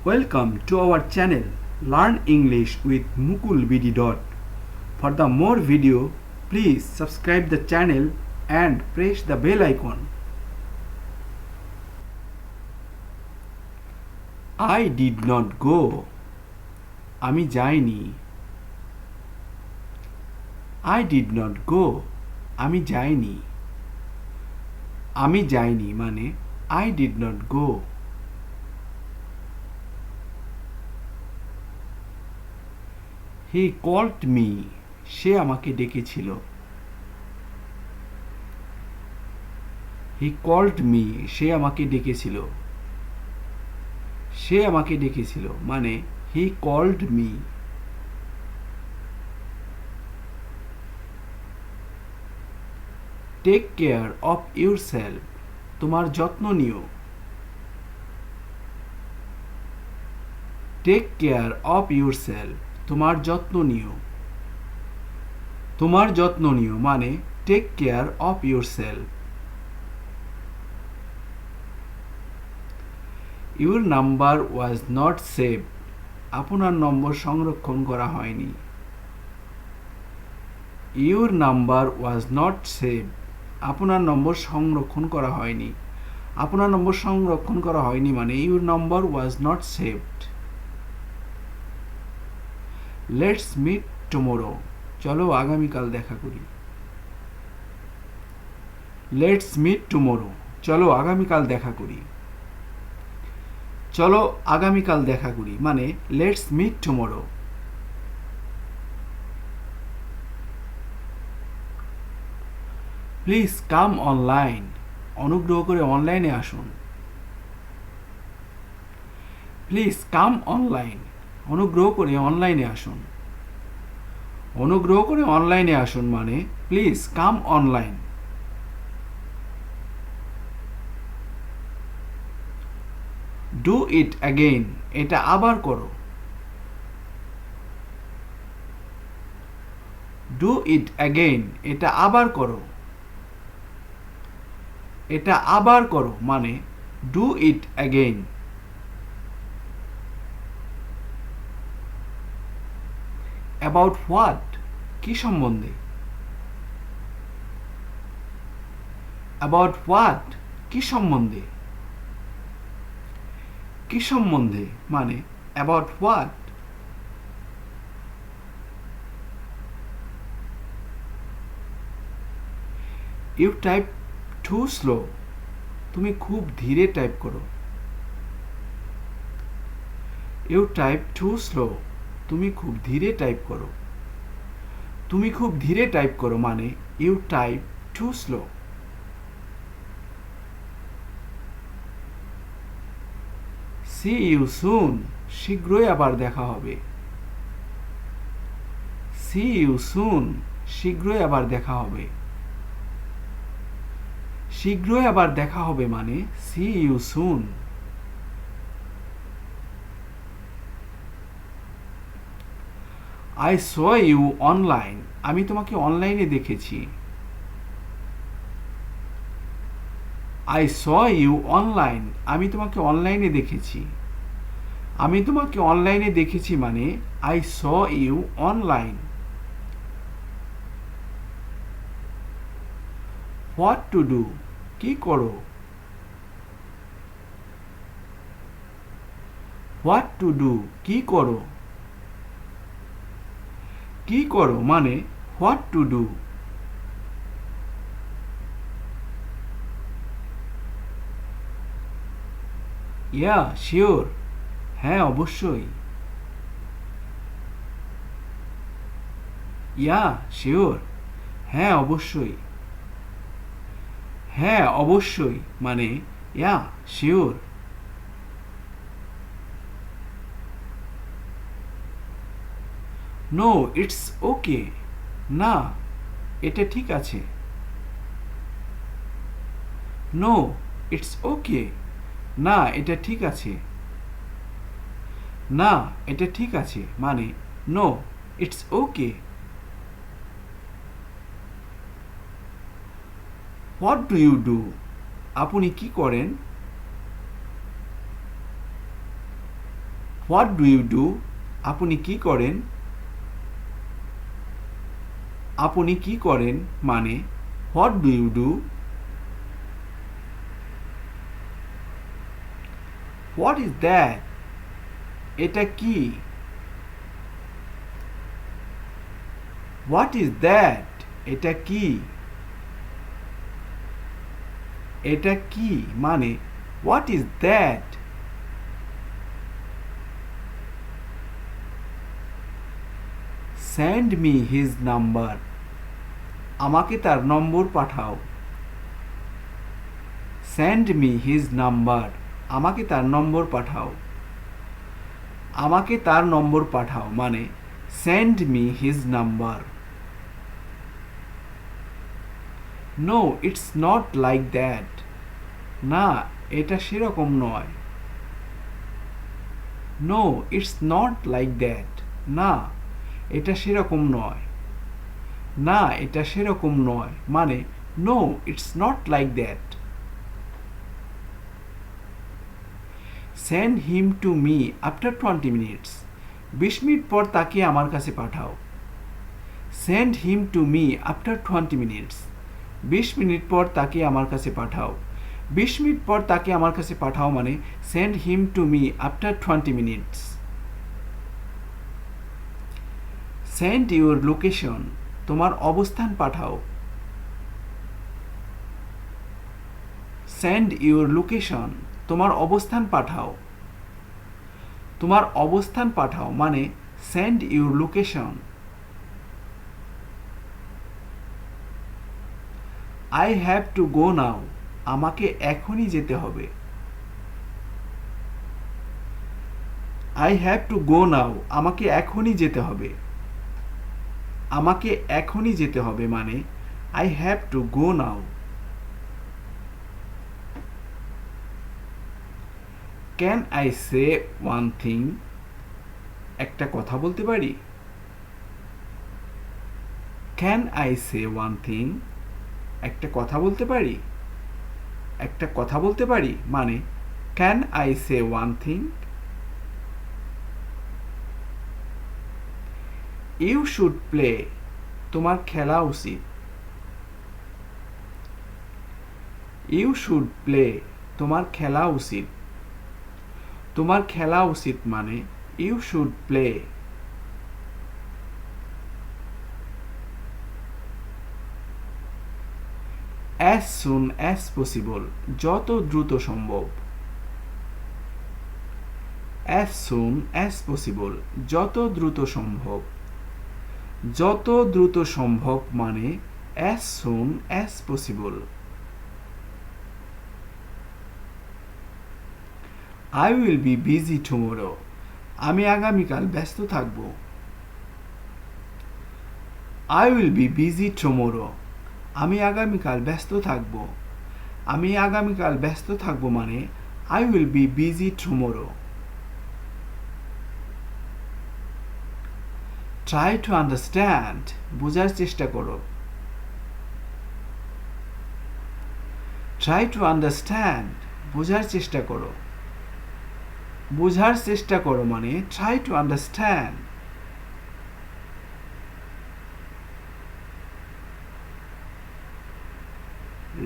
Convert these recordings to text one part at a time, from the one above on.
Welcome to our channel Learn English with Mukul BD. For the more video, please subscribe the channel and press the bell icon. I did not go. আমি যাইনি। I did not go. আমি যাইনি। আমি যাইনি মানে I did not go. He called me. সে আমাকে ডেকেছিল। He called me. সে আমাকে ডেকেছিল। সে আমাকে ডেকেছিল মানে He called me. Take care of yourself. তোমার যত্ন নিও। Take care of yourself. তোমার যত্ন নিও। তোমার যত্ন নিও মানে Take care of yourself. Your number was not saved. আপনার নম্বর সংরক্ষণ করা হয়নি। Your number was not saved. আপনার নম্বর সংরক্ষণ করা হয়নি। আপনার নম্বর সংরক্ষণ করা হয়নি মানে Your number was not saved. Let's meet tomorrow. চলো আগামীকাল দেখা করি। Let's meet tomorrow. চলো আগামীকাল দেখা করি। চলো আগামীকাল দেখা করি মানে Let's meet tomorrow. Please come online. অনুগ্রহ করে অনলাইনে আসুন। Please come online. অনুগ্রহ করে অনলাইনে আসুন। অনুগ্রহ করে অনলাইনে আসুন মানে Please come online. Do it again. এটা আবার করো। Do it again. এটা আবার করো। এটা আবার করো মানে Do it again. About what? কি সম্বন্ধে? About what? কি সম্বন্ধে? কি সম্বন্ধে মানে About what? You type too slow. তুমি খুব ধীরে টাইপ করো। You type too slow. তুমি খুব ধীরে টাইপ করো। তুমি খুব ধীরে টাইপ করো মানে You type too slow. See you soon. শীঘ্রই আবার দেখা হবে। See you soon. শীঘ্রই আবার দেখা হবে। শীঘ্রই আবার দেখা হবে মানে See you soon. I saw you online. আমি তোমাকে অনলাইনে দেখেছি। I saw you online. আমি তোমাকে অনলাইনে দেখেছি। আমি তোমাকে অনলাইনে দেখেছি মানে I saw you online. What to do? কি করো? What to do? কি করো? কি করো মানে What to do. Yeah, sure. হ্যাঁ অবশ্যই। Yeah, sure. হ্যাঁ অবশ্যই। হ্যাঁ অবশ্যই মানে Yeah, sure. No, it's okay. না, এটা ঠিক আছে। No, it's okay. না, এটা ঠিক আছে। না, এটা ঠিক আছে মানে No, it's okay. What do you do? আপনি কি করেন? What do you do? আপনি কি করেন? আপনি কি করেন মানে what do you do? What is that? এটা কি? What is that? এটা কি? এটা কি মানে what is that? Send me his number. আমাকে তার নম্বর পাঠাও। Send me his number. আমাকে তার নম্বর পাঠাও। আমাকে তার নম্বর পাঠাও মানে send me his number. No it's not like that. না, এটা সেরকম নয়। No it's not like that. না, এটা সেরকম নয়। না, এটা সেরকম নয় মানে no it's not like that. Send him to me after 20 minutes. 20 minute পর তাকে আমার কাছে পাঠাও। Send him to me after 20 minutes. 20 minute পর তাকে আমার কাছে পাঠাও। 20 মিনিট পর তাকে আমার কাছে পাঠাও মানে send him to me after 20 minutes. Send your location. তোমার অবস্থান পাঠাও। Send your location. তোমার অবস্থান পাঠাও। তোমার অবস্থান পাঠাও মানে send your location. I have to go now. আমাকে এখনই যেতে হবে। I have to go now. আমাকে এখনই যেতে হবে। আমাকে এখনই যেতে হবে মানে I have to go now. Can I say one thing? একটা কথা বলতে পারি? Can I say one thing? একটা কথা বলতে পারি? একটা কথা বলতে পারি মানে can I say one thing? You should play. তোমার খেলা উচিত। You should play. তোমার খেলা উচিত। তোমার খেলা উচিত মানে you should play. As soon as possible. যত দ্রুত সম্ভব। As soon as possible. যত দ্রুত সম্ভব। যত দ্রুত সম্ভব মানে as soon as possible. I will be busy tomorrow. আমি আগামীকাল ব্যস্ত থাকব। I will be busy tomorrow. আমি আগামীকাল ব্যস্ত থাকব। আমি আগামীকাল ব্যস্ত থাকব মানে I will be busy tomorrow. Try to understand. বোঝার চেষ্টা করো। Try to understand. বোঝার চেষ্টা করো। বোঝার চেষ্টা করো মানে try to understand.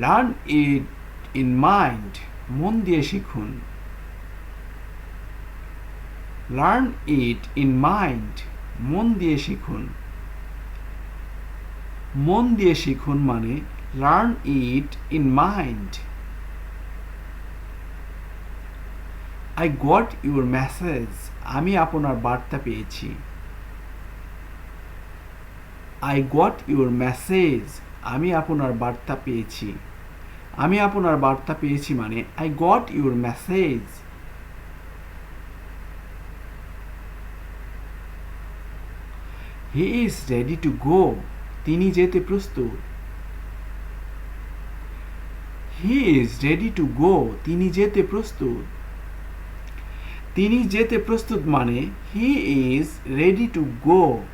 Learn it in mind. মন দিয়ে শিখুন। Learn it in mind. মন দিয়ে শিখুন। মন দিয়ে শিখুন মানে learn it in mind. I got your message. আমি আপনার বার্তা পেয়েছি। I got your message. আমি আপনার বার্তা পেয়েছি। আমি আপনার বার্তা পেয়েছি মানে I got your message. He is ready to go. তিনি যেতে প্রস্তুত। He is ready to go. তিনি যেতে প্রস্তুত। তিনি যেতে প্রস্তুত মানে he is ready to go.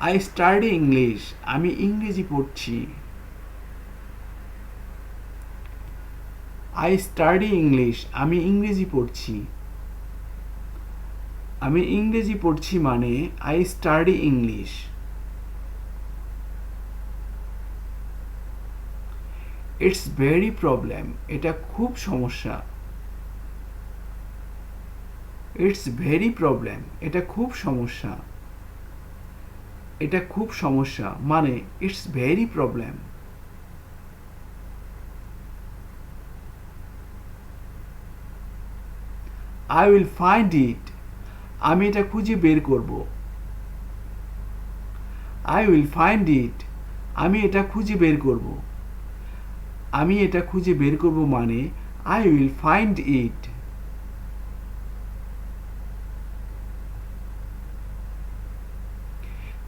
I study English. আমি ইংরেজি পড়ছি। আই স্টাডি ইংলিশ, আমি ইংরেজি পড়ছি। আমি ইংরেজি পড়ছি মানে I study English. It's very problem, এটা খুব সমস্যা। ইটস ভেরি প্রবলেম, এটা খুব সমস্যা। এটা খুব সমস্যা মানে it's very problem. I will find ইট, আমি এটা খুঁজে বের করব। আই উইল ফাইন্ড ইট, আমি এটা খুঁজে বের করব। আমি এটা খুঁজে বের করব মানে I will find it.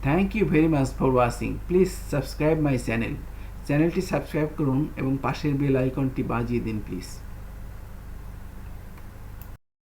Thank you very much for watching. Please subscribe my channel. চ্যানেলটি সাবস্ক্রাইব করুন এবং পাশের বেল আইকনটি বাজিয়ে দিন প্লিজ।